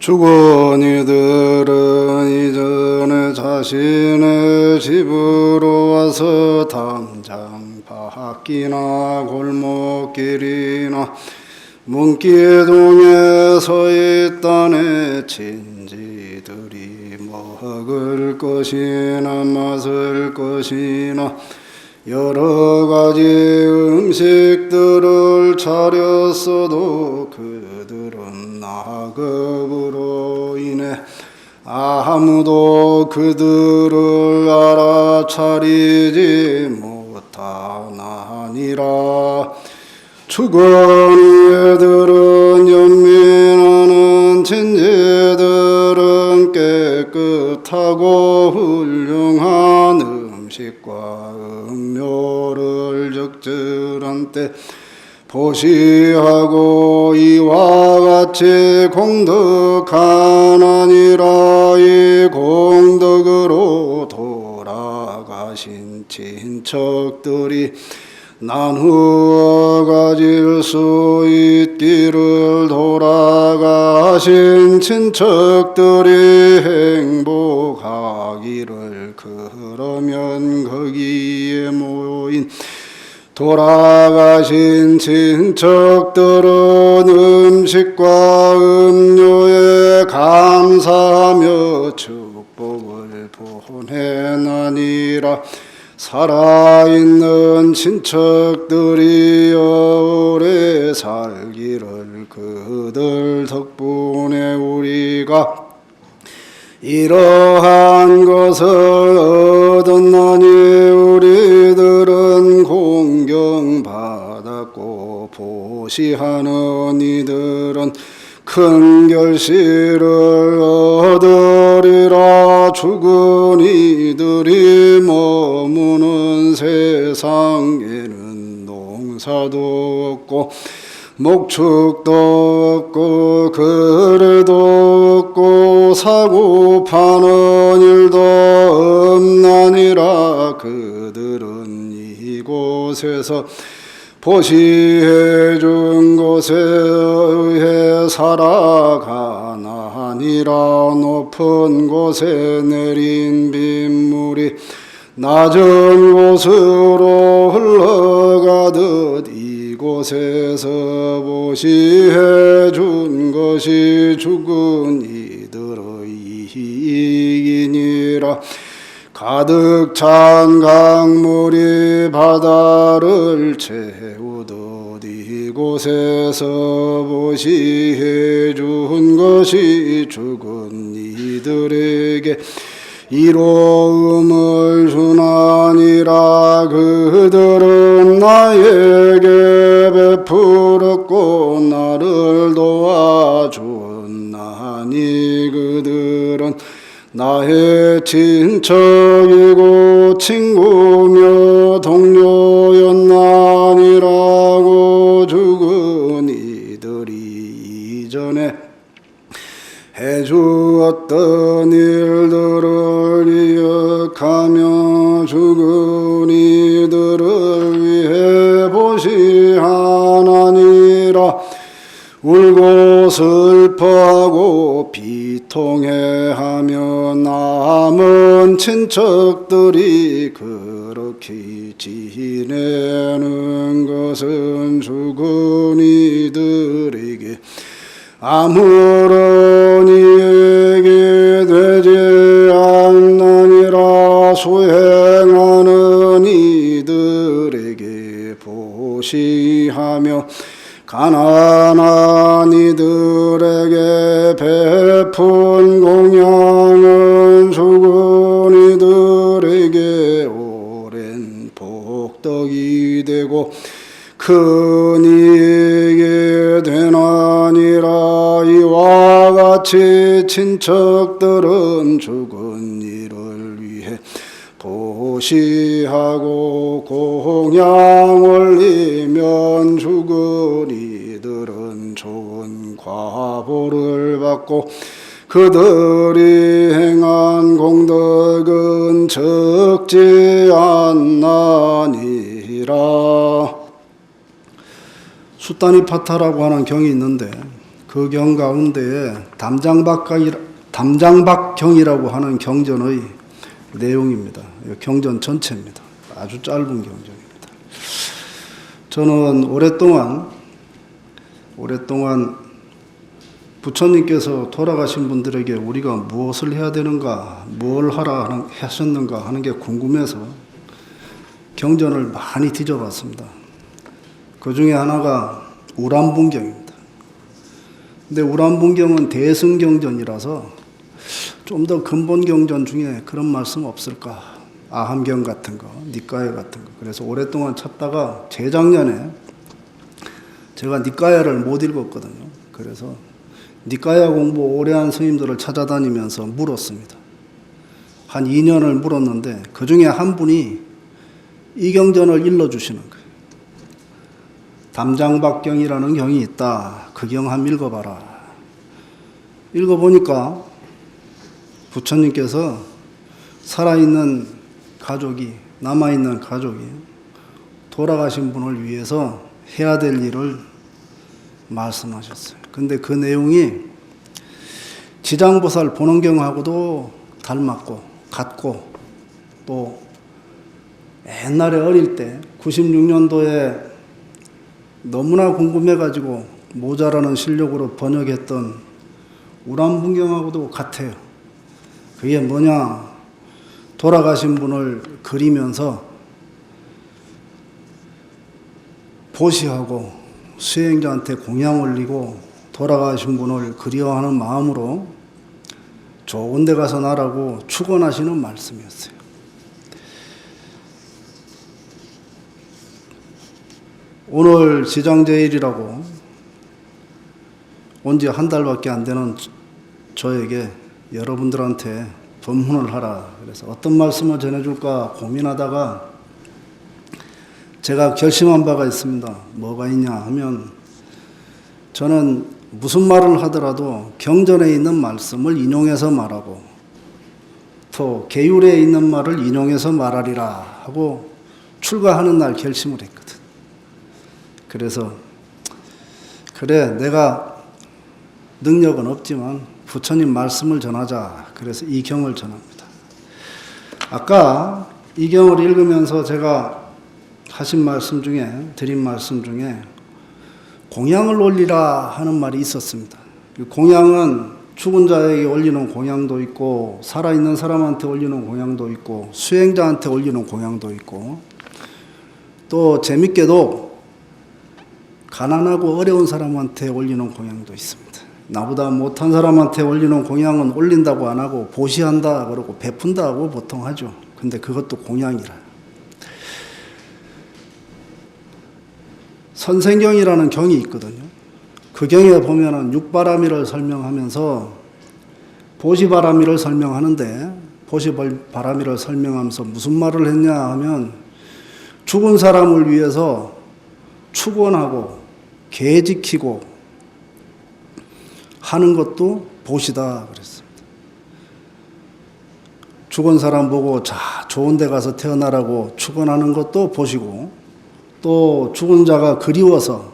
죽은 이들은 이전에 자신의 집으로 와서 당장 밖이나 골목길이나 문기동에 서 있다네. 친지들이 먹을 것이나 마실 것이나 여러 가지 음식들을 차렸어도 그들은 악업으로 인해 아무도 그들을 알아차리지 못하나니라. 죽은 이들은 연민하는 친지들은 깨끗하고 훌륭한 음식과 음료를 적절한 때 보시하고 이와 같이 공덕하나니라. 이 공덕으로 돌아가신 친척들이 나누어 가질 수 있기를, 돌아가신 친척들이 행복하기를, 그러면 거기에 모인 돌아가신 친척들은 음식과 음료에 감사하며 축복을 보내나니라. 살아있는 친척들이 오래 살기를, 그들 덕분에 우리가 이러한 것을 얻었나니. 우리들은 공경받았고 보시하는 이들은 큰 결실을 얻으리라. 죽은 이들이 머무는 세상에는 농사도 없고 목축도 없고 그래도 없고 사고 파는 일도 없나니라. 그들은 이곳에서 보시해 준 곳에 의해 살아가나니라. 높은 곳에 내린 빗물이 낮은 곳으로 흘러가듯 이곳에서 보시해 준 것이 죽은 이들의 이익이니라. 가득 찬 강물이 바다를 채우듯 이곳에서 보시해 준 것이 죽은 이들에게 이로움을 주나니라. 그들은 나에게 베풀었고 나를 도와주었나니. 그들은 나의 친척이고 친구며 동료였나니라고. 죽은 이들이 이전에 해주었던 일들을 기억하며 죽은 이들을 위해 보시하나니라. 울고 슬퍼하고 비통해하며 남은 친척들이 그렇게 지내는 것은 죽은 이들에게 아무런 이익이 되지 않나니라. 수행하는 이들에게 보시하며 가난한 이들에게 베푼 공양은 죽은 이들에게 오랜 복덕이 되고 큰 이익이 되나니라. 이와 같이 친척들은 죽은 이를 위해 보시하고 공양 올리면 죽은 이들은 좋은 과보를 받고 그들이 행한 공덕은 적지 않나니라. 숫다니파타라고 하는 경이 있는데 그 경 가운데에 담장박경이라고 하는 경전의 내용입니다. 경전 전체입니다. 아주 짧은 경전입니다. 저는 오랫동안 부처님께서 돌아가신 분들에게 우리가 무엇을 해야 되는가, 뭘 하라 하셨는가 하는 게 궁금해서 경전을 많이 뒤져봤습니다. 그 중에 하나가 우람분경입니다. 근데 우람분경은 대승경전이라서 좀 더 근본 경전 중에 그런 말씀 없을까? 아함경 같은 거, 니까야 같은 거. 그래서 오랫동안 찾다가 재작년에 제가 니까야를 못 읽었거든요. 그래서 니까야 공부 오래 한 스님들을 찾아다니면서 물었습니다. 한 2년을 물었는데 그 중에 한 분이 이 경전을 일러주시는 거예요. 담장박경이라는 경이 있다. 그 경 한번 읽어봐라. 읽어보니까 부처님께서 살아있는 가족이, 남아있는 가족이 돌아가신 분을 위해서 해야 될 일을 말씀하셨어요. 근데 그 내용이 지장보살 보능경하고도 닮았고 같고, 또 옛날에 어릴 때 96년도에 너무나 궁금해가지고 모자라는 실력으로 번역했던 우람분경하고도 같아요. 그게 뭐냐? 돌아가신 분을 그리면서 보시하고 수행자한테 공양 올리고 돌아가신 분을 그리워하는 마음으로 좋은 데 가서 나라고 축원하시는 말씀이었어요. 오늘 지장제일이라고 온 지 한 달밖에 안 되는 저에게 여러분들한테 법문을 하라. 그래서 어떤 말씀을 전해줄까 고민하다가 제가 결심한 바가 있습니다. 뭐가 있냐 하면, 저는 무슨 말을 하더라도 경전에 있는 말씀을 인용해서 말하고 또 계율에 있는 말을 인용해서 말하리라 하고 출가하는 날 결심을 했거든. 그래서 그래, 내가 능력은 없지만 부처님 말씀을 전하자. 그래서 이 경을 전합니다. 아까 이 경을 읽으면서 제가 하신 말씀 중에, 드린 말씀 중에 공양을 올리라 하는 말이 있었습니다. 공양은 죽은 자에게 올리는 공양도 있고, 살아있는 사람한테 올리는 공양도 있고, 수행자한테 올리는 공양도 있고, 또 재밌게도 가난하고 어려운 사람한테 올리는 공양도 있습니다. 나보다 못한 사람한테 올리는 공양은 올린다고 안 하고 보시한다 그러고 베푼다고 보통 하죠. 근데 그것도 공양이라. 선생경이라는 경이 있거든요. 그 경에 보면은 육바라미를 설명하면서 보시바라미를 설명하는데, 보시바라미를 설명하면서 무슨 말을 했냐 하면, 죽은 사람을 위해서 축원하고 계 지키고 하는 것도 보시다 그랬습니다. 죽은 사람 보고 자 좋은 데 가서 태어나라고 축원하는 것도 보시고, 또 죽은 자가 그리워서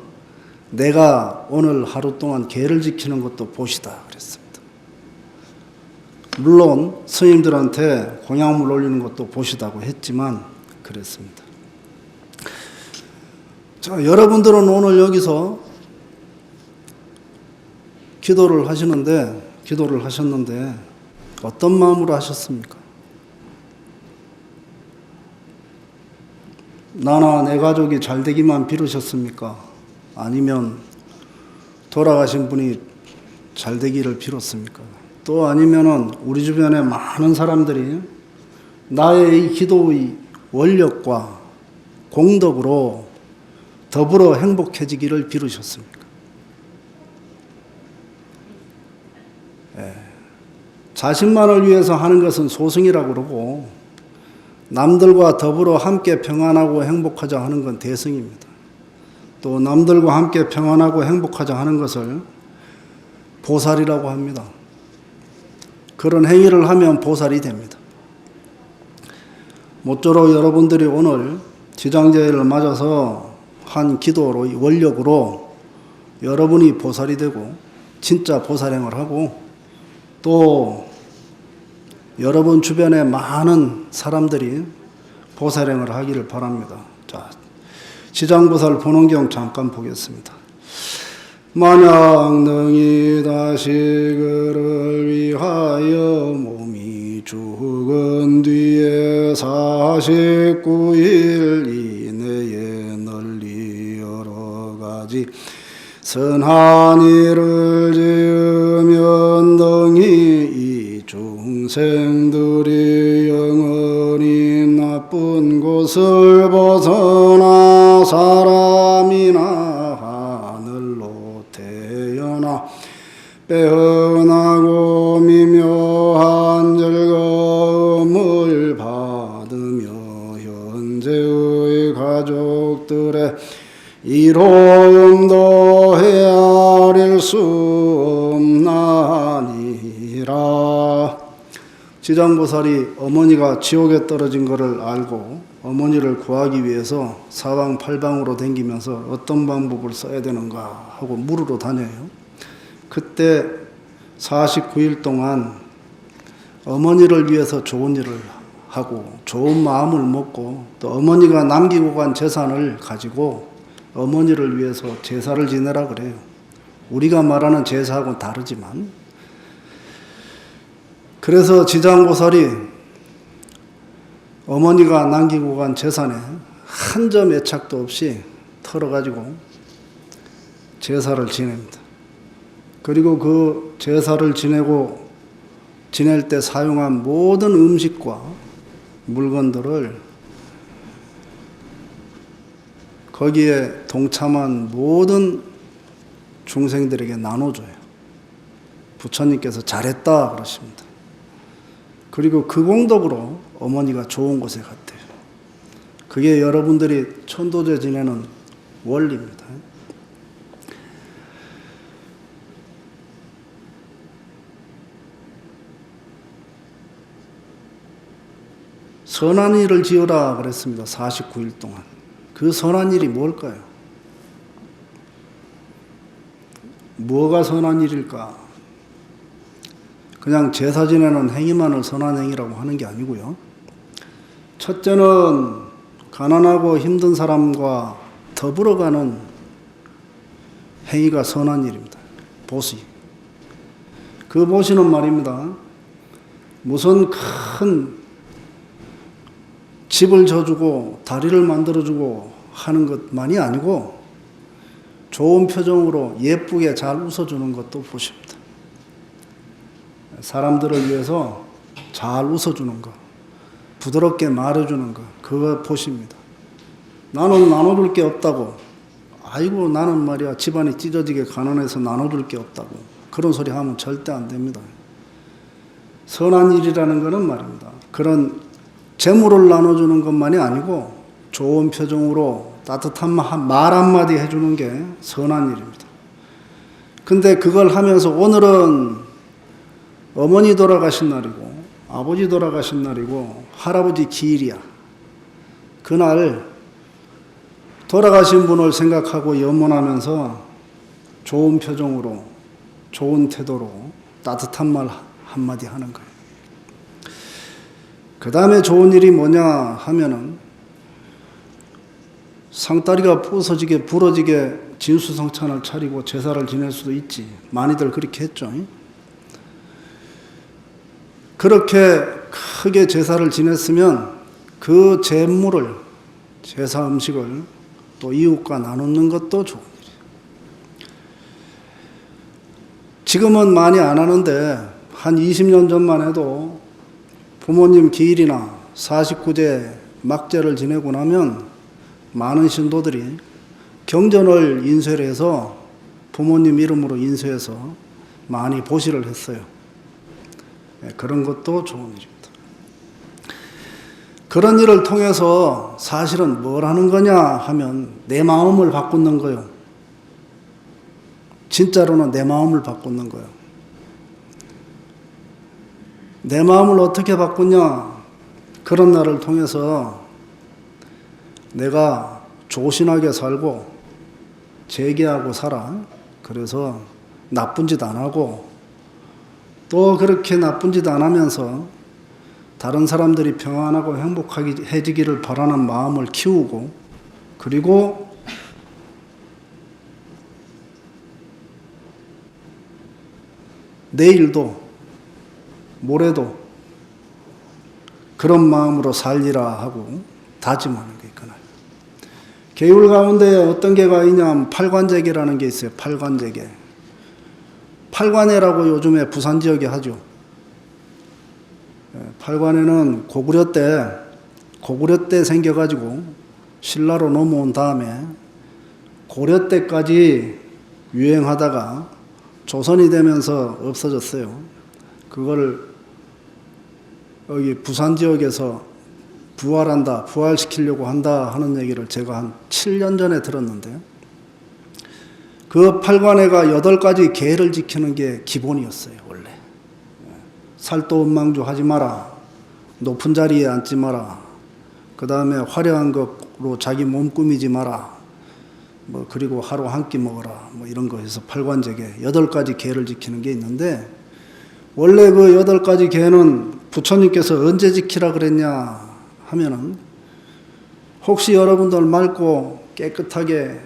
내가 오늘 하루 동안 계를 지키는 것도 보시다 그랬습니다. 물론 스님들한테 공양물 올리는 것도 보시다고 했지만 그랬습니다. 자, 여러분들은 오늘 여기서 기도를 하셨는데 어떤 마음으로 하셨습니까? 나나 내 가족이 잘 되기만 빌으셨습니까? 아니면 돌아가신 분이 잘 되기를 빌었습니까? 또 아니면은 우리 주변에 많은 사람들이 나의 이 기도의 원력과 공덕으로 더불어 행복해지기를 빌으셨습니까? 자신만을 위해서 하는 것은 소승이라고 그러고, 남들과 더불어 함께 평안하고 행복하자 하는 건 대승입니다. 또 남들과 함께 평안하고 행복하자 하는 것을 보살이라고 합니다. 그런 행위를 하면 보살이 됩니다. 모쪼록 여러분들이 오늘 지장제일을 맞아서 한 기도로, 원력으로 여러분이 보살이 되고, 진짜 보살행을 하고 또 여러분 주변에 많은 사람들이 보살행을 하기를 바랍니다. 자, 지장보살 본원경 잠깐 보겠습니다. 만약 능히 다시그를 위하여 몸이 죽은 뒤에 49일 이내에 널리 여러 가지 선한 일을 지으면 능히 이 중생들이 영원히 나쁜 곳을 벗어나 사람이나 하늘로 태어나 빼어나고 미묘한 즐거움을 받으며 현재의 가족들의 이로움도 헤아릴 수 없나니라. 지장보살이 어머니가 지옥에 떨어진 것을 알고 어머니를 구하기 위해서 사방팔방으로 댕기면서 어떤 방법을 써야 되는가 하고 물으러 다녀요. 그때 49일 동안 어머니를 위해서 좋은 일을 하고 좋은 마음을 먹고 또 어머니가 남기고 간 재산을 가지고 어머니를 위해서 제사를 지내라 그래요. 우리가 말하는 제사하고는 다르지만, 그래서 지장보살이 어머니가 남기고 간 재산에 한 점 애착도 없이 털어가지고 제사를 지냅니다. 그리고 그 제사를 지낼 때 사용한 모든 음식과 물건들을 거기에 동참한 모든 중생들에게 나눠줘요. 부처님께서 잘했다 그러십니다. 그리고 그 공덕으로 어머니가 좋은 곳에 갔대요. 그게 여러분들이 천도제 지내는 원리입니다. 선한 일을 지으라 그랬습니다. 49일 동안. 그 선한 일이 뭘까요? 뭐가 선한 일일까? 그냥 제사 지내는 행위만을 선한 행위라고 하는 게 아니고요. 첫째는 가난하고 힘든 사람과 더불어가는 행위가 선한 일입니다. 보시. 그 보시는 말입니다. 무슨 큰 집을 져주고 다리를 만들어주고 하는 것만이 아니고 좋은 표정으로 예쁘게 잘 웃어주는 것도 보십니다. 사람들을 위해서 잘 웃어주는 것, 부드럽게 말해주는 것, 그거 보십니다. 나는 나눠줄 게 없다고. 아이고 나는 말이야 집안이 찢어지게 가난해서 나눠줄 게 없다고. 그런 소리 하면 절대 안 됩니다. 선한 일이라는 것은 말입니다. 그런 재물을 나눠주는 것만이 아니고 좋은 표정으로 따뜻한 말 한마디 해주는 게 선한 일입니다. 근데 그걸 하면서 오늘은 어머니 돌아가신 날이고 아버지 돌아가신 날이고 할아버지 기일이야. 그날 돌아가신 분을 생각하고 염원하면서 좋은 표정으로 좋은 태도로 따뜻한 말 한마디 하는 거예요. 그 다음에 좋은 일이 뭐냐 하면은 상다리가 부서지게 부러지게 진수성찬을 차리고 제사를 지낼 수도 있지. 많이들 그렇게 했죠. 그렇게 크게 제사를 지냈으면 그 제물을, 제사 음식을 또 이웃과 나누는 것도 좋은 일이에요. 지금은 많이 안 하는데 한 20년 전만 해도 부모님 기일이나 49제 막제를 지내고 나면 많은 신도들이 경전을 인쇄를 해서 부모님 이름으로 인쇄해서 많이 보시를 했어요. 그런 것도 좋은 일입니다. 그런 일을 통해서 사실은 뭘 하는 거냐 하면 내 마음을 바꾸는 거예요. 진짜로는 내 마음을 바꾸는 거예요. 내 마음을 어떻게 바꾸냐? 그런 날을 통해서 내가 조신하게 살고 재개하고 살아. 그래서 나쁜 짓 안 하고 또 그렇게 나쁜 짓 안 하면서 다른 사람들이 평안하고 행복해지기를 바라는 마음을 키우고, 그리고 내일도 모레도 그런 마음으로 살리라 하고 다짐하는 게 있거나, 계율 가운데 어떤 게가 있냐면 팔관제계라는 게 있어요. 팔관제계. 팔관회라고 요즘에 부산 지역에 하죠. 팔관회는 고구려 때 생겨가지고 신라로 넘어온 다음에 고려 때까지 유행하다가 조선이 되면서 없어졌어요. 그걸 여기 부산 지역에서 부활시키려고 한다 하는 얘기를 제가 한 7년 전에 들었는데, 그 팔관회가 8가지 계를 지키는 게 기본이었어요, 원래. 살도 음망주 하지 마라. 높은 자리에 앉지 마라. 그 다음에 화려한 것으로 자기 몸 꾸미지 마라. 그리고 하루 한 끼 먹어라. 이런 거 해서 팔관제계, 8가지 계를 지키는 게 있는데, 원래 그 8가지 계는 부처님께서 언제 지키라 그랬냐 하면은, 혹시 여러분들 맑고 깨끗하게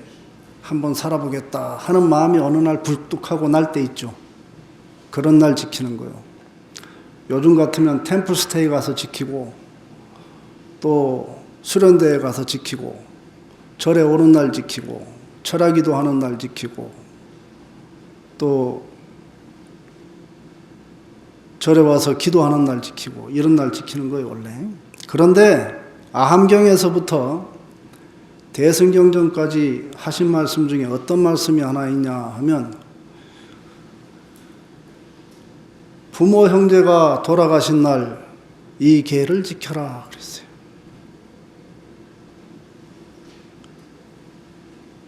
한번 살아보겠다 하는 마음이 어느 날 불뚝하고 날 때 있죠. 그런 날 지키는 거예요. 요즘 같으면 템플스테이 가서 지키고, 또 수련대에 가서 지키고, 절에 오는 날 지키고, 철야기도 하는 날 지키고, 또 절에 와서 기도하는 날 지키고, 이런 날 지키는 거예요, 원래. 그런데 아함경에서부터 대승경전까지 하신 말씀 중에 어떤 말씀이 하나 있냐 하면, 부모 형제가 돌아가신 날 이 계를 지켜라 그랬어요.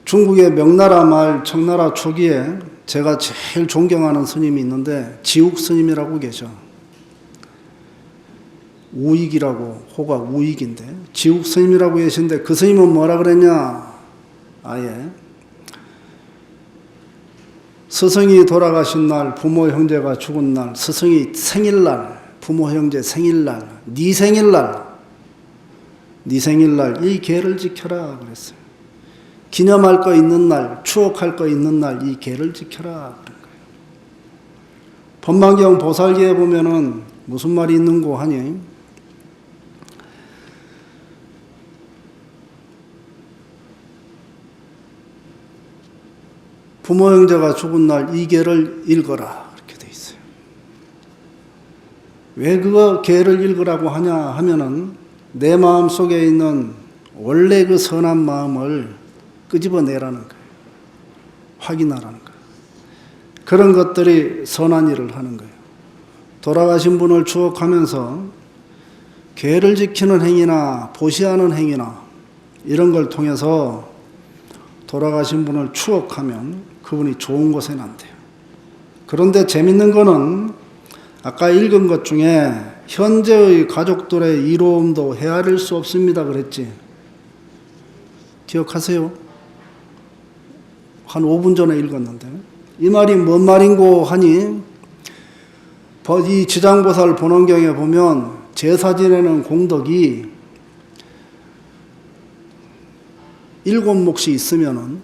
중국의 명나라 말 청나라 초기에 제가 제일 존경하는 스님이 있는데, 지욱 스님이라고 계셔. 우익이라고, 호가 우익인데 지욱 스님이라고 계신데, 그 스님은 뭐라 그랬냐, 아예 스승이 돌아가신 날, 부모 형제가 죽은 날, 스승이 생일날, 부모 형제 생일날, 네 생일날 이 계를 지켜라 그랬어요. 기념할 거 있는 날, 추억할 거 있는 날 이 계를 지켜라 그런 거예요. 법망경 보살기에 보면은 무슨 말이 있는고 하니, 부모 형제가 죽은 날 이 계를 읽어라 이렇게 돼 있어요. 왜 그 계를 읽으라고 하냐 하면은, 내 마음 속에 있는 원래 그 선한 마음을 끄집어내라는 거예요. 확인하라는 거예요. 그런 것들이 선한 일을 하는 거예요. 돌아가신 분을 추억하면서 계를 지키는 행위나 보시하는 행위나 이런 걸 통해서 돌아가신 분을 추억하면 그분이 좋은 곳에 난대요. 그런데 재밌는 거는 아까 읽은 것 중에 현재의 가족들의 이로움도 헤아릴 수 없습니다 그랬지. 기억하세요? 한 5분 전에 읽었는데, 이 말이 뭔 말인고 하니, 이 지장보살 본원경에 보면 제사 지내는 공덕이 7몫이 있으면은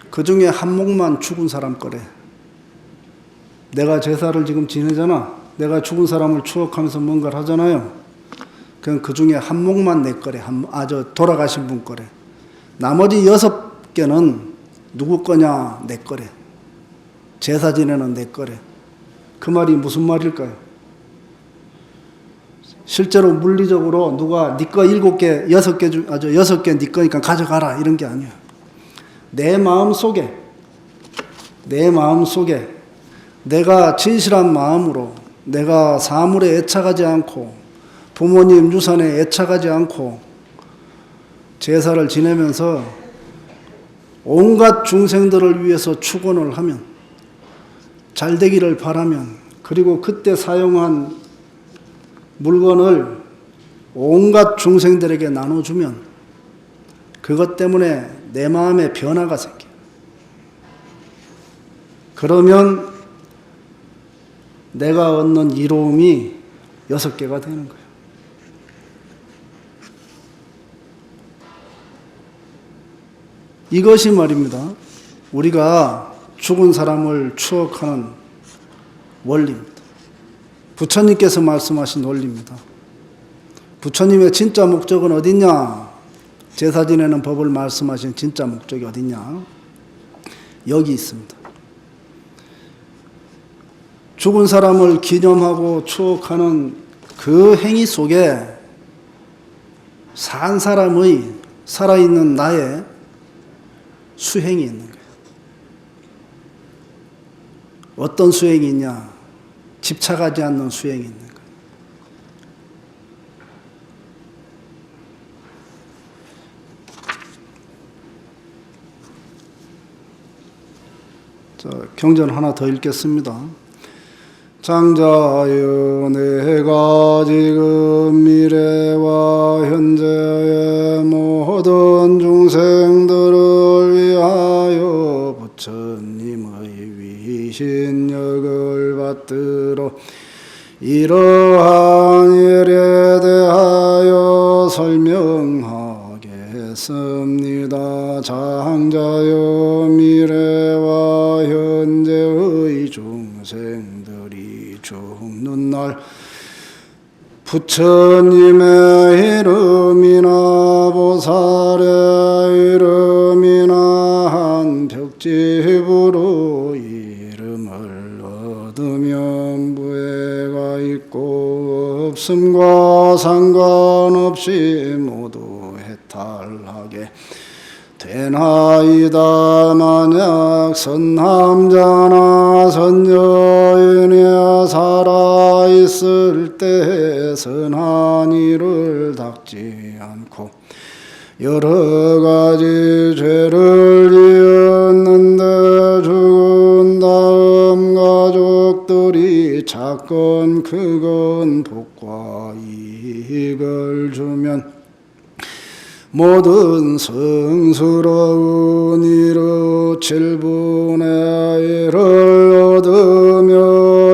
그 중에 한 몫만 죽은 사람 거래. 내가 제사를 지금 지내잖아. 내가 죽은 사람을 추억하면서 뭔가를 하잖아요. 그럼 그 중에 한 몫만 내 거래. 돌아가신 분 거래. 나머지 6개는 누구 거냐? 내 거래. 제사 지내는 내 거래. 그 말이 무슨 말일까요? 실제로 물리적으로 누가 네 거 7개, 6개 네 거니까 가져가라 이런 게 아니에요. 내 마음 속에 내가 진실한 마음으로, 내가 사물에 애착하지 않고 부모님 유산에 애착하지 않고 제사를 지내면서 온갖 중생들을 위해서 축원을 하면, 잘 되기를 바라면, 그리고 그때 사용한 물건을 온갖 중생들에게 나눠주면 그것 때문에 내 마음에 변화가 생겨요. 그러면 내가 얻는 이로움이 6개가 되는 거예요. 이것이 말입니다. 우리가 죽은 사람을 추억하는 원리입니다. 부처님께서 말씀하신 원리입니다. 부처님의 진짜 목적은 어딨냐? 제사 지내는 법을 말씀하신 진짜 목적이 어딨냐? 여기 있습니다. 죽은 사람을 기념하고 추억하는 그 행위 속에 산 사람의 살아있는 나의 수행이 있는 거예요. 어떤 수행이 있냐? 집착하지 않는 수행이 있는 거예요. 자, 경전 하나 더 읽겠습니다. 장자여, 내가 지금 미래와 현재의 모든 중생들을 위하여 부처님의 위신력을 받들어 이러한 일에 대하여 설명하겠습니다. 장자여, 미래와 현재의 중생들이 죽는 날 부처님의 이름이나 보살의 이름이나 한 벽집으로 이름을 얻으면 무해가 있고 없음과 상관없이 모두 해탈하게 되나이다. 만약 선남자나 선여인이 살아있을 때 선한 일을 닦지 않고 여러 가지 죄를 지었는데 죽은 다음 가족들이 작건 크건 복과 이익을 주면 모든 성스러운 일의 7분의 1을 얻으며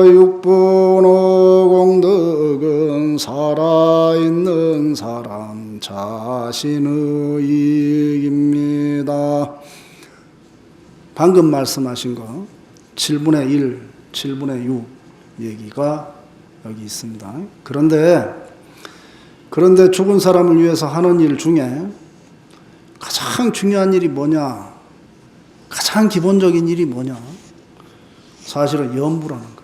6분의 공덕은 살아있는 사람 자신의 이익입니다. 방금 말씀하신 거 7분의 1, 7분의 6 얘기가 여기 있습니다. 그런데 죽은 사람을 위해서 하는 일 중에 가장 중요한 일이 뭐냐? 가장 기본적인 일이 뭐냐? 사실은 염불하는 겁니다.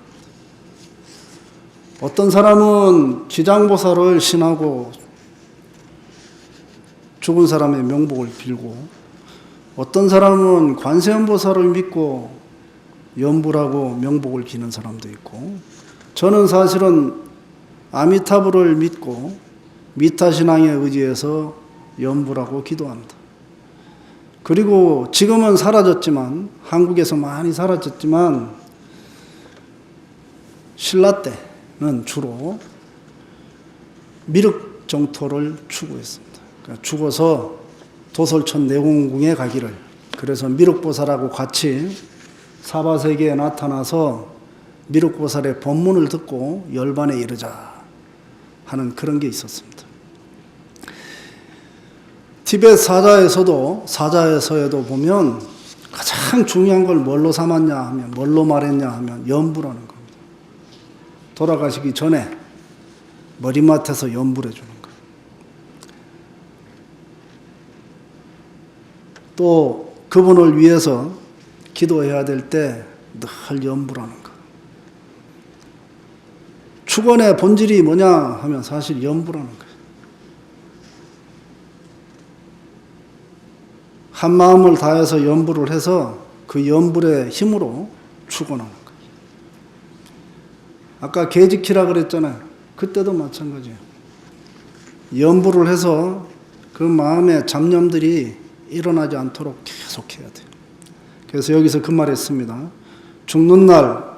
어떤 사람은 지장보살을 신하고 죽은 사람의 명복을 빌고, 어떤 사람은 관세음보살을 믿고 염불하고 명복을 비는 사람도 있고, 저는 사실은 아미타불을 믿고 미타신앙에 의지해서 염불하고 기도합니다. 그리고 지금은 사라졌지만, 한국에서 많이 사라졌지만 신라 때는 주로 미륵정토를 추구했습니다. 그러니까 죽어서 도솔천 내공궁에 가기를, 그래서 미륵보살하고 같이 사바세계에 나타나서 미륵보살의 법문을 듣고 열반에 이르자 하는 그런 게 있었습니다. 티벳 사자에서도 보면 가장 중요한 걸 뭘로 삼았냐 하면, 뭘로 말했냐 하면 염불하는 겁니다. 돌아가시기 전에 머리맡에서 염불해 주는 거예요. 또 그분을 위해서 기도해야 될 때 늘 염불하는 거예요. 축원의 본질이 뭐냐 하면 사실 염불하는 거예요. 한 마음을 다해서 염불을 해서 그 염불의 힘으로 축원하는 거예요. 아까 개지키라 그랬잖아요. 그때도 마찬가지예요. 염불을 해서 그 마음의 잡념들이 일어나지 않도록 계속해야 돼요. 그래서 여기서 그 말했습니다. 죽는 날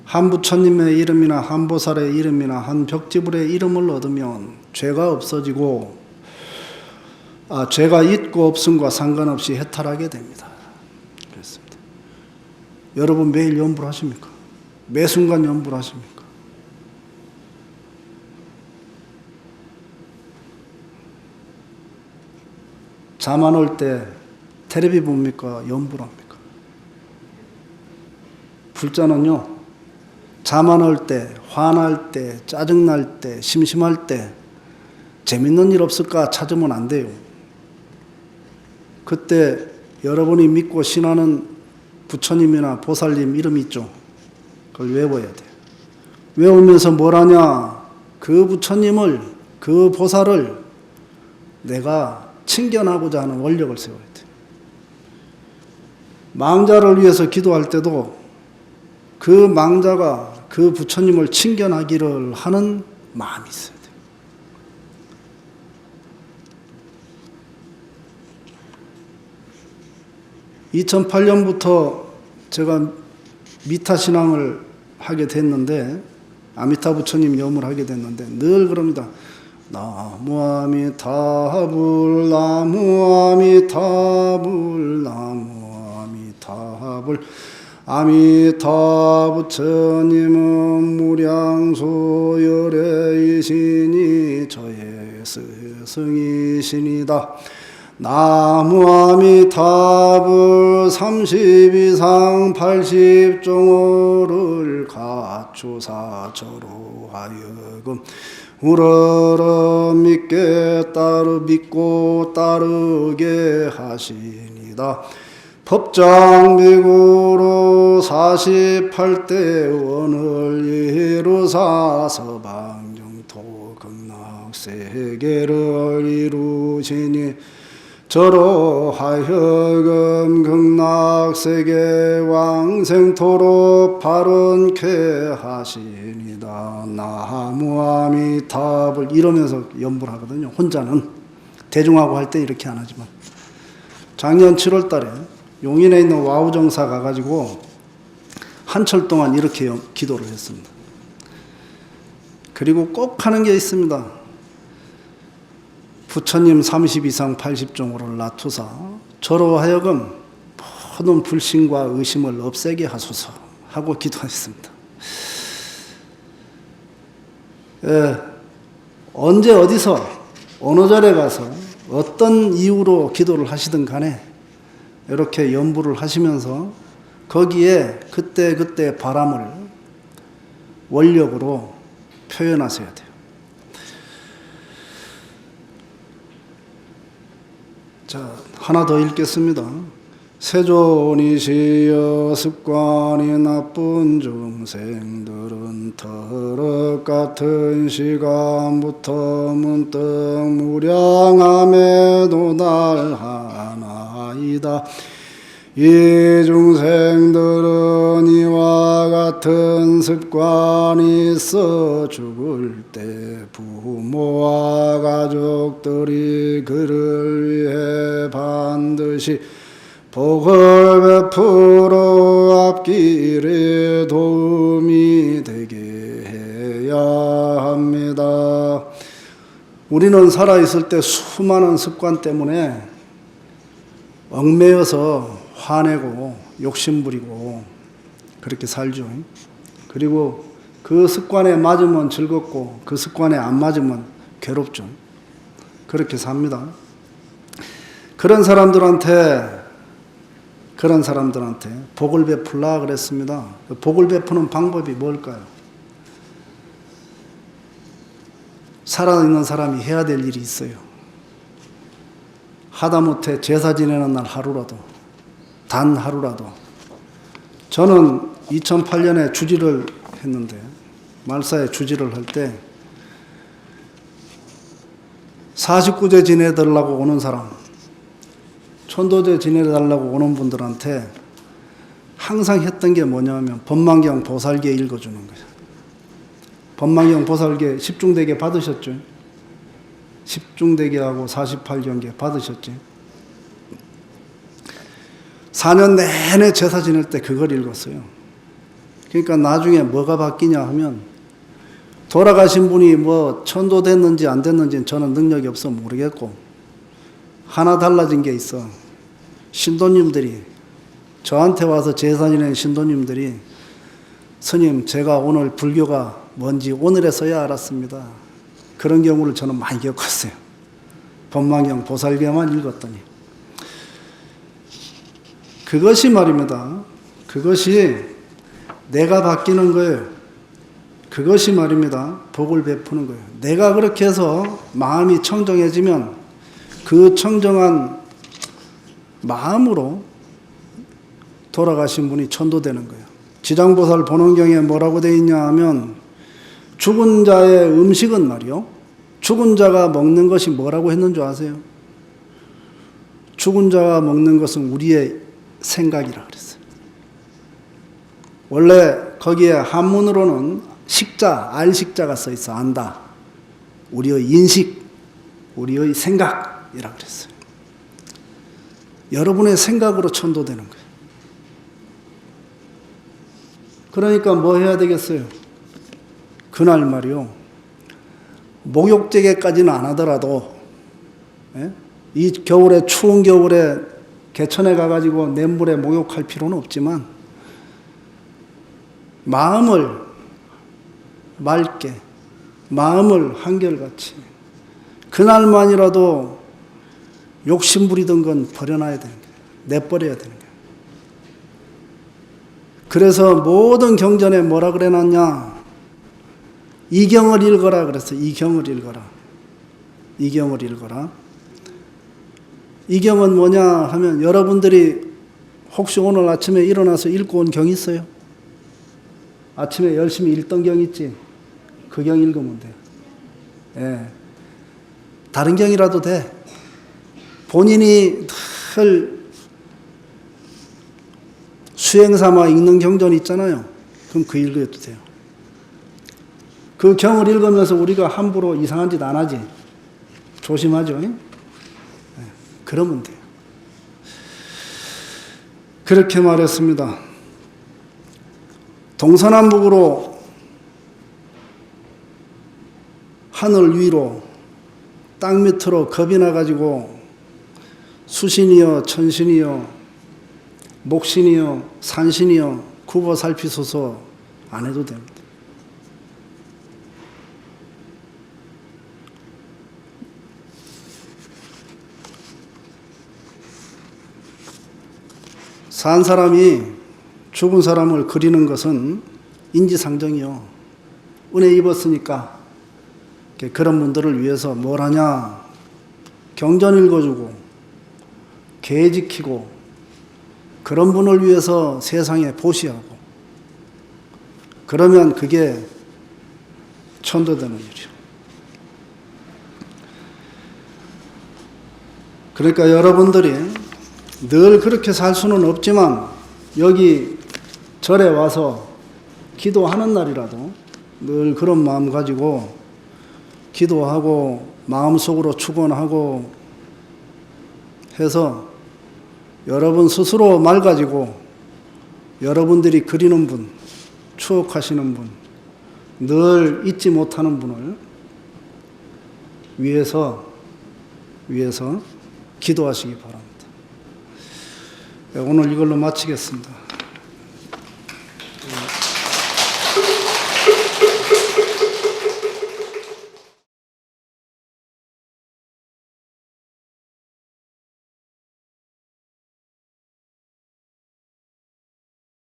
한 부처님의 이름이나 한 보살의 이름이나 한 벽지불의 이름을 얻으면 죄가 없어지고, 죄가 있고 없음과 상관없이 해탈하게 됩니다. 그렇습니다. 여러분 매일 연불 하십니까? 매 순간 연불 하십니까? 잠 안 올 때 텔레비 봅니까? 연불합니까? 불자는요, 잠 안 올 때, 화날 때, 짜증날 때, 심심할 때 재밌는 일 없을까 찾으면 안 돼요. 그때 여러분이 믿고 신하는 부처님이나 보살님 이름 있죠? 그걸 외워야 돼요. 외우면서 뭘 하냐? 그 부처님을, 그 보살을 내가 칭견하고자 하는 원력을 세워야 돼요. 망자를 위해서 기도할 때도 그 망자가 그 부처님을 칭견하기를 하는 마음이 있어야 돼요. (2008년부터) 제가 미타신앙을 하게 됐는데, 아미타 부처님 염을 하게 됐는데 늘 그럽니다. 나무 아미타불 나무 아미타불 나무 아미타불 아미타 부처님은 무량소열애이시니 저의 스승이시니다. 나무 아미타불 30이상 80종호를 가추사 저로 하여금 우러러 믿고 따르게 하시니다. 법장비구로 48대 원을 이루사 서방정토 극락세계를 이루시니 저로 하여금 극락세계 왕생토록 바른케 하시니다. 나무 아미타불 이러면서 연불 하거든요. 혼자는. 대중하고 할 때 이렇게 안 하지만. 작년 7월 달에 용인에 있는 와우정사 가가지고 한철 동안 이렇게 기도를 했습니다. 그리고 꼭 하는 게 있습니다. 부처님 30 이상 80종호를 놔두사 저로 하여금 모든 불신과 의심을 없애게 하소서 하고 기도했습니다. 언제 어디서 어느 절에 가서 어떤 이유로 기도를 하시든 간에 이렇게 연불을 하시면서 거기에 그때 바람을 원력으로 표현하셔야 돼요. 자, 하나 더 읽겠습니다. 세존이시여 습관이 나쁜 중생들은 터럭 같은 시간부터 문득 무량함에 도달하나이다. 이 중생들은 이와 같은 습관이 있어 죽을 때 부모와 가족들이 그를 위해 반드시 복을 베풀어 앞길에 도움이 되게 해야 합니다. 우리는 살아있을 때 수많은 습관 때문에 얽매여서 화내고 욕심부리고 그렇게 살죠. 그리고 그 습관에 맞으면 즐겁고 그 습관에 안 맞으면 괴롭죠. 그렇게 삽니다. 그런 사람들한테 복을 베풀라 그랬습니다. 복을 베푸는 방법이 뭘까요? 살아있는 사람이 해야 될 일이 있어요. 하다못해 제사 지내는 날 하루라도, 단 하루라도. 저는 2008년에 주지를 했는데, 말사에 주지를 할 때 49제 지내달라고 오는 사람, 천도제 지내달라고 오는 분들한테 항상 했던 게 뭐냐면 법망경 보살계 읽어주는 거예요. 법망경 보살계 10중대계 받으셨죠? 10중대계하고 48경계 받으셨지? 4년 내내 제사 지낼 때 그걸 읽었어요. 그러니까 나중에 뭐가 바뀌냐 하면, 돌아가신 분이 뭐 천도됐는지 안 됐는지는 저는 능력이 없어 모르겠고, 하나 달라진 게 있어. 신도님들이 저한테 와서 제사 지낸 신도님들이 스님, 제가 오늘 불교가 뭔지 오늘에서야 알았습니다. 그런 경우를 저는 많이 겪었어요. 법망경 보살계만 읽었더니. 그것이 말입니다. 그것이 내가 바뀌는 거예요. 그것이 말입니다. 복을 베푸는 거예요. 내가 그렇게 해서 마음이 청정해지면 그 청정한 마음으로 돌아가신 분이 천도되는 거예요. 지장보살 본원경에 뭐라고 되어 있냐 하면 죽은 자의 음식은 말이요. 죽은 자가 먹는 것이 뭐라고 했는 줄 아세요? 죽은 자가 먹는 것은 우리의 생각이라 그랬어요. 원래 거기에 한문으로는 식자, 알식자가 써 있어. 안다. 우리의 인식, 우리의 생각이라 그랬어요. 여러분의 생각으로 천도되는 거예요. 그러니까 뭐 해야 되겠어요? 그날 말이요. 목욕제계까지는 안 하더라도, 이 겨울에, 추운 겨울에 개천에 가가지고 냉물에 목욕할 필요는 없지만, 마음을 맑게, 마음을 한결같이, 그날만이라도 욕심 부리던 건 버려놔야 되는 거예요. 내버려야 되는 거예요. 그래서 모든 경전에 뭐라 그래놨냐? 이경을 읽어라 그랬어요. 이경을 읽어라. 이경을 읽어라. 이경은 뭐냐 하면 여러분들이 혹시 오늘 아침에 일어나서 읽고 온 경 있어요? 아침에 열심히 읽던 경 있지? 그 경 읽으면 돼요. 예. 다른 경이라도 돼. 본인이 늘 수행 삼아 읽는 경전 있잖아요. 그럼 그 읽어도 돼요. 그 경을 읽으면서 우리가 함부로 이상한 짓 안 하지. 조심하죠. 네. 그러면 돼요. 그렇게 말했습니다. 동서남북으로 하늘 위로 땅 밑으로 겁이 나가지고 수신이여 천신이여 목신이여 산신이여 굽어 살피소서 안 해도 됩니다. 산 사람이 죽은 사람을 그리는 것은 인지상정이요. 은혜 입었으니까 그런 분들을 위해서 뭘 하냐? 경전 읽어주고 개 지키고 그런 분을 위해서 세상에 보시하고 그러면 그게 천도되는 일이요. 그러니까 여러분들이 늘 그렇게 살 수는 없지만 여기 절에 와서 기도하는 날이라도 늘 그런 마음 가지고 기도하고 마음속으로 축원하고 해서 여러분 스스로 맑아지고 여러분들이 그리는 분, 추억하시는 분, 늘 잊지 못하는 분을 위해서 기도하시기 바랍니다. 오늘 이걸로 마치겠습니다.